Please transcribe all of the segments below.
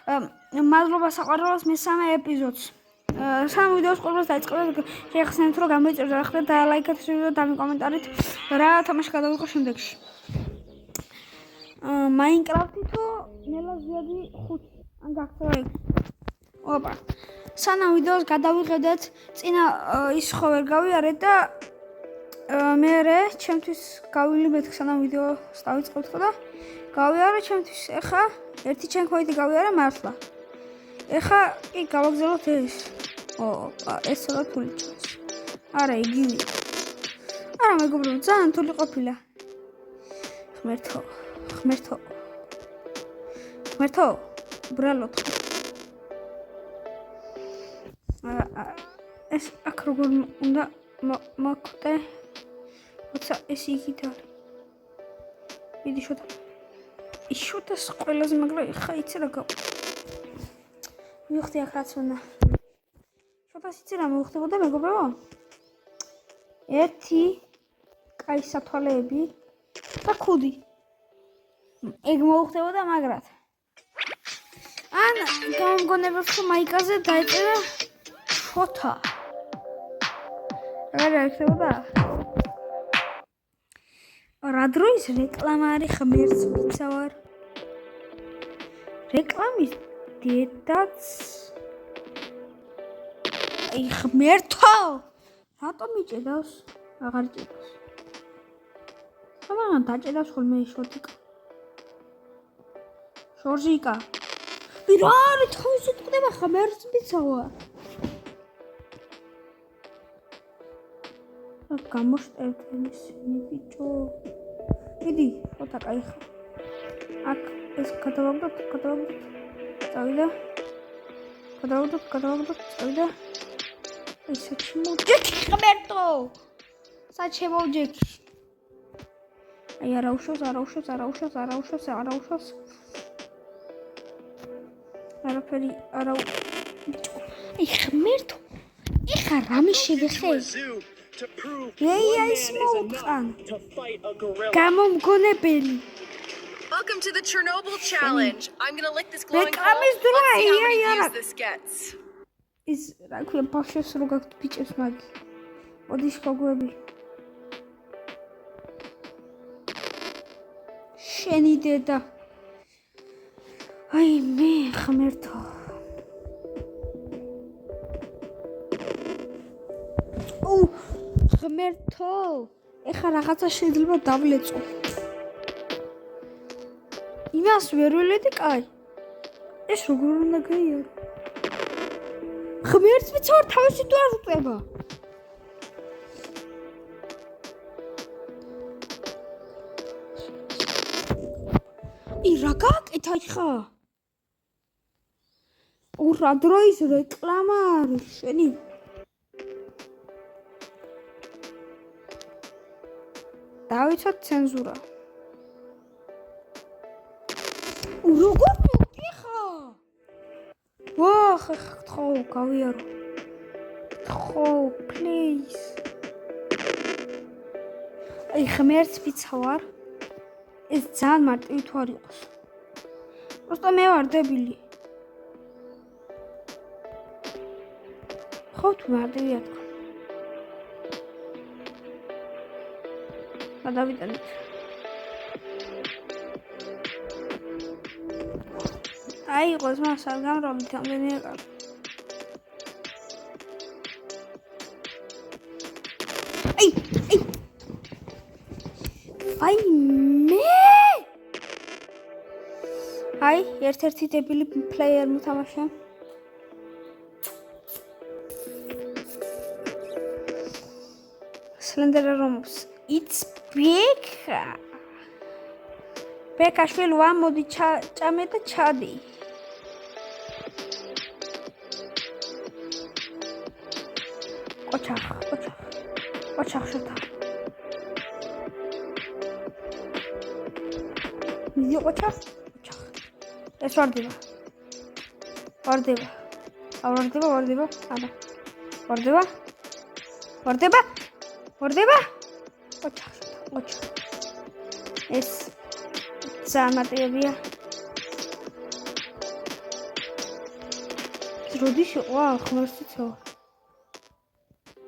მადლობა საყვარელს მესამე ეპიზოდს. სამ ვიდეოს ყველას დაიწყებთ შეხსენეთ რომ გამოიწეროთ და ახლა დაალაიქეთ ვიდეო და კომენტარით რა თამაში გადავიღო შემდეგში. Minecraft-ი თუ ნელა ზიადი 5 ან გაქცევა იქ. ოპა. სანამ ვიდეოს გადავიღებდეთ წინა ის ხო ვერ გავიარეთ და მე ჩემთვის გავილიმეთ სანამ ვიდეოს დავიწყებთ და გავიარე ჩემთვის ეხა ერთი ჩენქოიდი გავიარე მართლა. ეხა კი გავაგზავნოთ ეს. ეს რა თული ჩანს. არა იგივე. არა მეგობრებო ძალიან თული ყოფილა. ღმერთო. ბრალოთ. ეს აქ როგორ უნდა მოკვდე. როცა ეს იქით არის. მიდი შოთა. შოთას ყველაზე მაგრამ ხა იცი რა გავა. მივხვდი აქ რაც უნდა. შოთას იცი რა მოვხდებოდა მეგობრებო? ერთი კაი სათვალეები და ქუდი. ეგ მოვხდებოდა მაგრად. ან გამგონებებს რომ მაიკაზე დაეწერა შოთა. რა ხდებოდა? რა დროის რეკლამა არის ღმერთს ვიცავარ. რეკლამის დედაც აი ღმერთო რატომ იჭედავს? აღარ იჭედავს. მაგრამ დაჭედავს ხოლმე შოთიკა. შორჟიკა. რა არის თავის უტყდება ღმერთს ვიცავარ. გამოშტერთ ისინი ბიჭო. მიდი, ხოთა კაი ხარ. აქ ეს გადავაგდოთ. წავიდა. გადავაგდოთ, წავიდა. ესე ჩიმოჯექი ღმერთო. საჩემოჯექი. აი არა უშავს. არაფერი არა. აი ღმერთო. ეხა რამე შევეხე? Welcome to the Chernobyl challenge. I'm going to lick this glowing coal. Let's see how many views this gets. Is რა ქვია ბავშვებს რო გაქვთ ბიჭებს მაგი. მოდის გოგოები. შენი დედა. აი მე ღმერთო. ღმერთო, ეხა რაღაცა შეიძლება დავლეწო. იმას ვერ ველედი კაი. ეს როგორ უნდა გაიარო? ღმერთს ვიცავარ თავისი თუ არ უწება. რა გააკეთა ხა? რა დროის რეკლამა არის შენი? დავიცოთ ცენზურა. როგორ მოგიხა? ხო, გავიარო. ხო, please. აი ღმერთს ვიცავარ. ეს ძალიან მარტივი თუ არ იყოს. просто მე ვარ დებილი. ხო თუ მარტივია თქო. გადავიტანეთ. აი იყოს მას არ გამრავლით ამდენი ეკალა. აი მე აი ერთ-ერთი დებილი პლეიერ მოთამაშე. Slender Roms. It's ბეკაშვილი ვამოდი ჭამე და ჩადი. ოჩახ შოთა. მიდი ოჩახ. ეს ვარდება. არა. ვარდება. ოჩახ. ეს სამატებია. როდის იყო ხმარსიცო?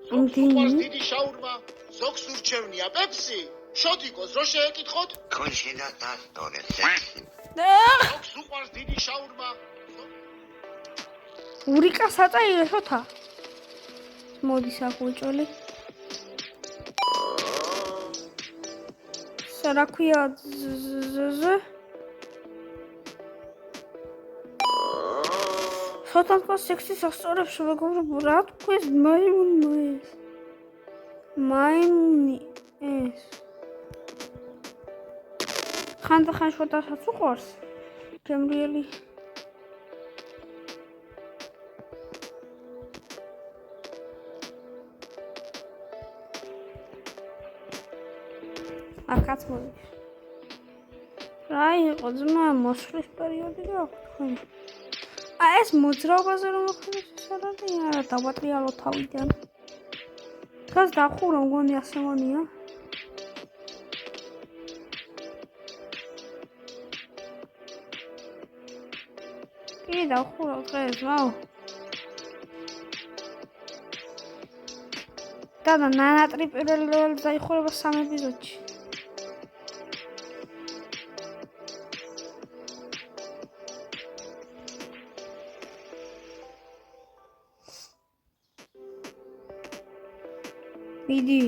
ზოგს დიდი შაურმა, ზოგს ურჩევნია პეპსი. შოდიკოს რო შეეკითხოთ? კონშინა დასტონე. ზოგს უყვარს დიდი შაურმა. ურიკა საწაირო შოთა. მოდი საყუჭოლი. რა ქვია შოთანკო სექსის ასწორებს მეგობრებო რა თქვეს მაიმუნი ეს ხანდახან შოთასაც უყვარს გემრიელი აქაც მოდის. რა იყო ძმა მოსვლის პერიოდი რა თქვენ? ეს მოძრაობაზე რომ მოხდეს ეს არა დავატრიალო თავიდან. გას დახურო მგონი ასე მონია. კი დახურო დღეს ვაუ. და ნანატრი პირველ ლეველზე დაიხურება 3 ეპიზოდში. ვიდი.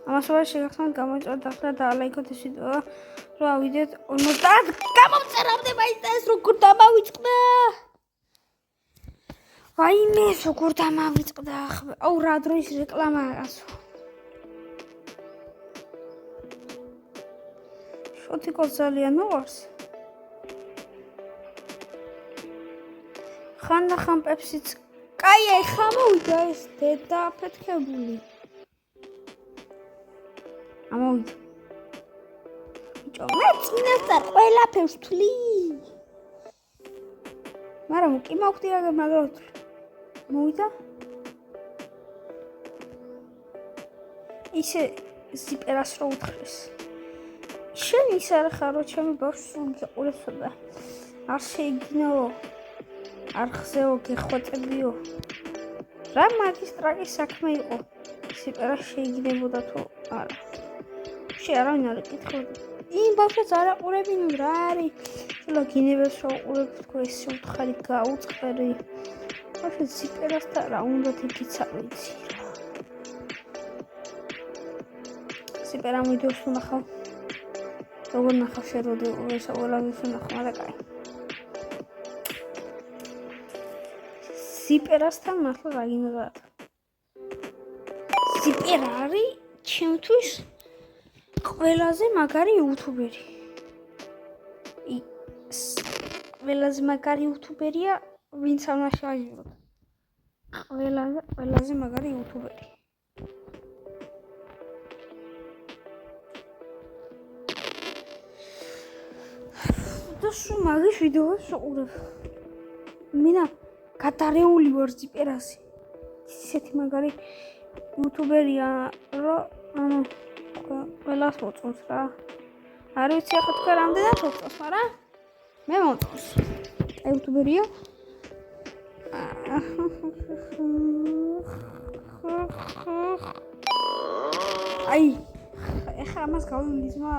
ამას ვარ შეგახსენოთ გამოიწვევთ ახლა და ლაიქოთ ეს ვიდეო. რა ვიდეთ 50 გამომწერამდე მაინც ეს როგორ დამავიწყდა. ვაიმე როგორ დამავიწყდა. აუ რა დროის რეკლამაა ასო. შოთიკოს ძალიან მოყარს. ხანდახან პეპსიც კაი აი ხამოვიდა ეს დედა ფეთქებული. ამოვიდა. ბიჭო, მე წინასწარ ყველაფერს ვთვლი. მაგრამ კი მოვხდია მაგრამ ვთვლი. მოვიდა. ისე ზიპერას რო უთხრეს. შენ ის არ ხარო ჩემი ბავშვს სულ გიყურებსა არ შეიგინაო. არ ხზეო გეხვეწებიო. რა მაგისტრატის საქმე იყო? ზიპერას შეიგინებოდა თუ არა? შეარავინ არ ეკითხებოდა. იმ ბავშვს არ აყურებინო რა არის? შეიძლება გინებებს რო უყურებთ თქო ეს უთხარი გაუწყერი. ბავშვს ზიპერასთან რა უნდა თითიც არ ვიცი რა. ზიპერამ ვიდეოს ვნახავ. როგორ ნახავ შეროდი ეს ყველაფერს ვნახავ და კაი. ზიპერასთან მართლა რა გინდა? ზიპერა არის ჩემთვის ყველაზე მაგარი იუთუბერი. ყველაზე მაგარი იუთუბერია, ვინც ამას შეაჯეროთ. ყველაზე მაგარი იუთუბერი. და სულ მაგის ვიდეოებს ვუყურებ. მინა გადარეული ვარ ზიპერასი. ისეთი მაგარი იუთუბერია, რომ ანუ ყველას მოწონს რა. არ ვიცი ახლა თქვენ რამდენად მოწონს, მაგრამ მე მოწონს. აი იუთუბერია. აი ეხლა ამას გავიმდი ძმა.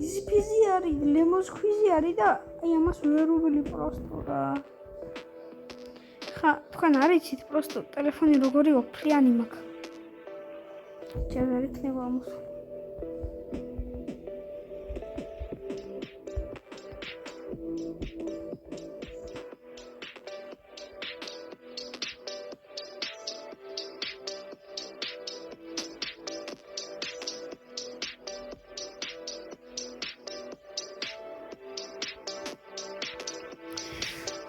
იზი ფიზი არის, ლემოს ქვიზი არის და აი ამას ვერ უვილი პროსტო რა. თქვენ არ იცით პროსტო ტელეფონი როგორი ოფლიანი მაქვს. ჯერ არ იქნება ამას.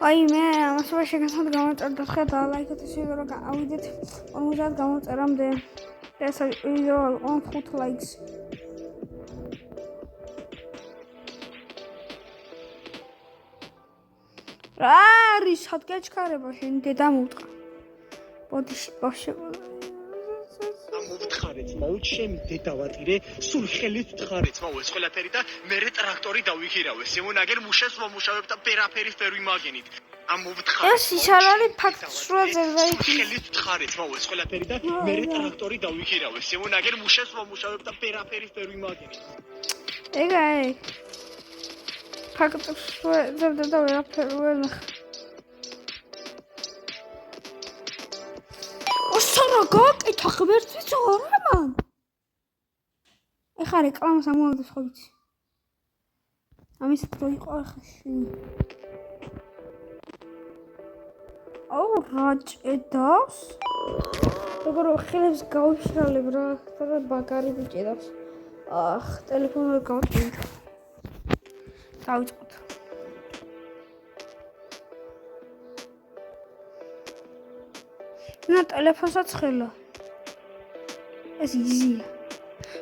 აი მე ამას ვარ შეგახსენოთ გამოწერთ და ხედავ ლაიქოთ ეს ვიდეო რომ ავიდეთ 50 გამოწერამდე და ეს ვიდეო 5 ლაიქს. რა არის სადგეჩქარება შენ დედა მოვტყა. ბოდიში ბავშვი მოვთხარეთ, მაუ ჩემი დედა ვატირე, სულ ხელით ვთხარეთ, მაუ ეს ყველაფერი და მე ტრაქტორი დავიქირავე. სიმონაგერ მუშას მომუშავებ და ვერაფერი ვერ ვიმაგენით. ამოვთხარით. ეს ის არ არის ფაქტი, რომ წერდა იქ. ხელით თხარით მოვეს ყველაფერი და მე ტრაქტორი დავიქირავე. შემონაგერ მუშას მომუშავებ და ფერაფერის ვერ ვიმაგინე. ეგ. ფაქტი, რომ წერდა და ვერაფერ ვერ ნახე. ოსარა გაკეთა ღმერთის არა მან. ეხა რეკლამას ამოვაგდეს ხო ვიცი. ამის დრო იყო ახლა შენ. აუ რაჭედავს. როგორ ხელებს გავიშრალებ რა, და ბაგარი მიჭედავს. ტელეფონი ვერ გავაკეთე. დავიწყოთ. на ტელეფონსაც ხელა. ეს იზია.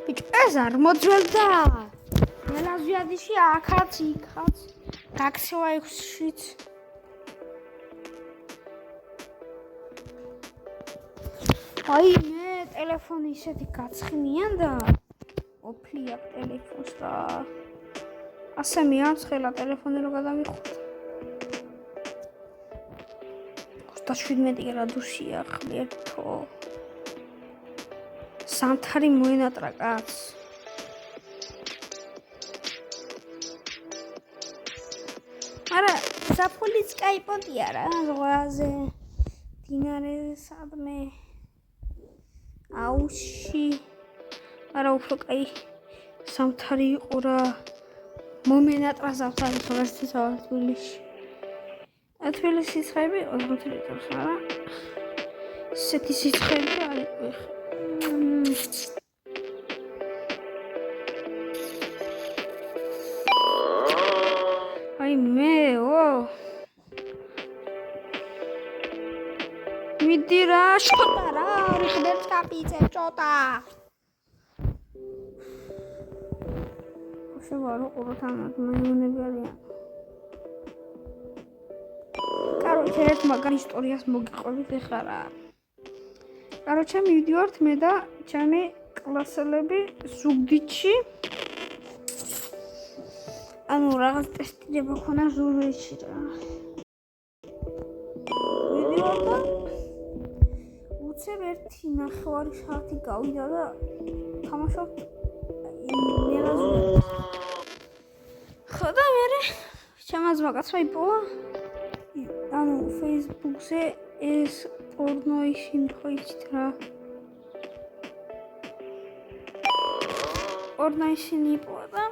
ბიჭო, ეს არ მოძველდა. მელაზვიადიში აქაც, იქაც. გაქცევა იქშიც. აი მე ტელეფონი ისეთი გაცხნიან და ოფლია ტელეფონს და ასე მიამცხელა ტელეფონი რო გადამიხუთა 27 გრადუსია ღმერთო სამთარი მოენატრა კაცს არა საფულიც კაიპოტია რა ზღვაზე დინარე სადმე აუში არა უფრო კაი სამთარი იყო რა მომენატრა სამთარი თბილისში თბილისში ცხები 40 ლიტრს არა ისეთი სიცხები არ იყო აი მე მიდი რა შოტა რა რიხდებს კაპიცებ შოტა შევარო ყურთანად მაიმუნები არიან короче ერთ მაგარ ისტორიას მოგიყვებით ეხლა რა короче მივდივართ მე და ჩემი კლასელები ზუგდიდში ანუ რაღაც ტესტირება ქონა ზურგდიდში რა მივდივარ და უცებ 1:09 საათი გავიდა და თამაშობ ხოდა მე ჩემს მაგაცმა იპოვა ანუ Facebook-ზე ეს პორნოიში მიხოიცით რა პორნოიში იპოვა და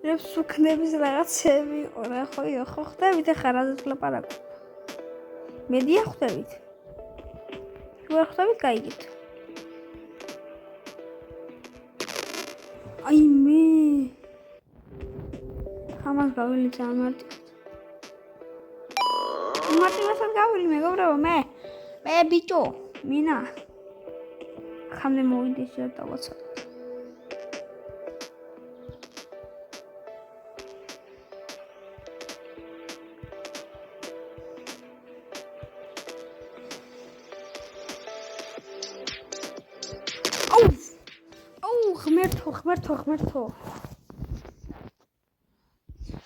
მე სუქნების რაღაცები ორა ხო ხდებით ახლა რაზეც ლაპარაკობ მედია ხვდებით ვერ ხვდებით გაიგეთ აი მე ხამას გავილი მარტივად მარტივად გავილი მეგობრებო მე ბიჭო მინა ხამდე მოვიდეს რა დავაცადოთ ღმერთო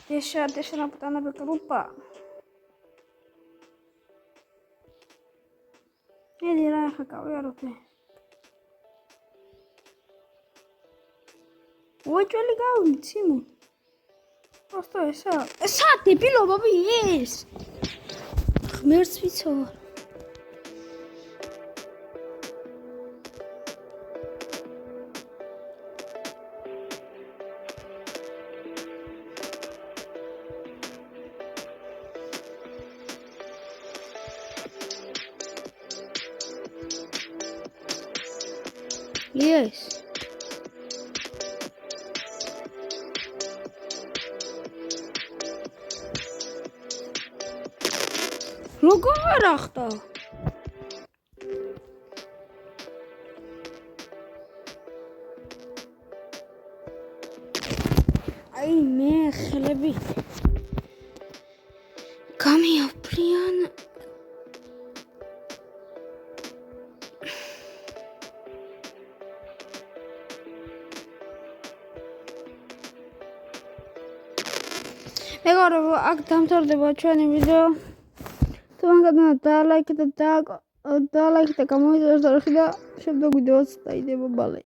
დეშა ნაპტანები კრუპა ედი რა ხა გავიაროთ უეჭველი გავული ციმო просто ესა დებილობები ეს ღმერთს ვიცავ Yes. როგორ ახტა? აი მე ხელები გამიაფრიან მეგო მეგობრებო, აქ დამთავრდება ჩვენი ვიდეო. თუ მოგწონთ დაალაიქეთ და გამოვიდოდეთ და შემდგომ ვიდეოც დაიდება ბალე.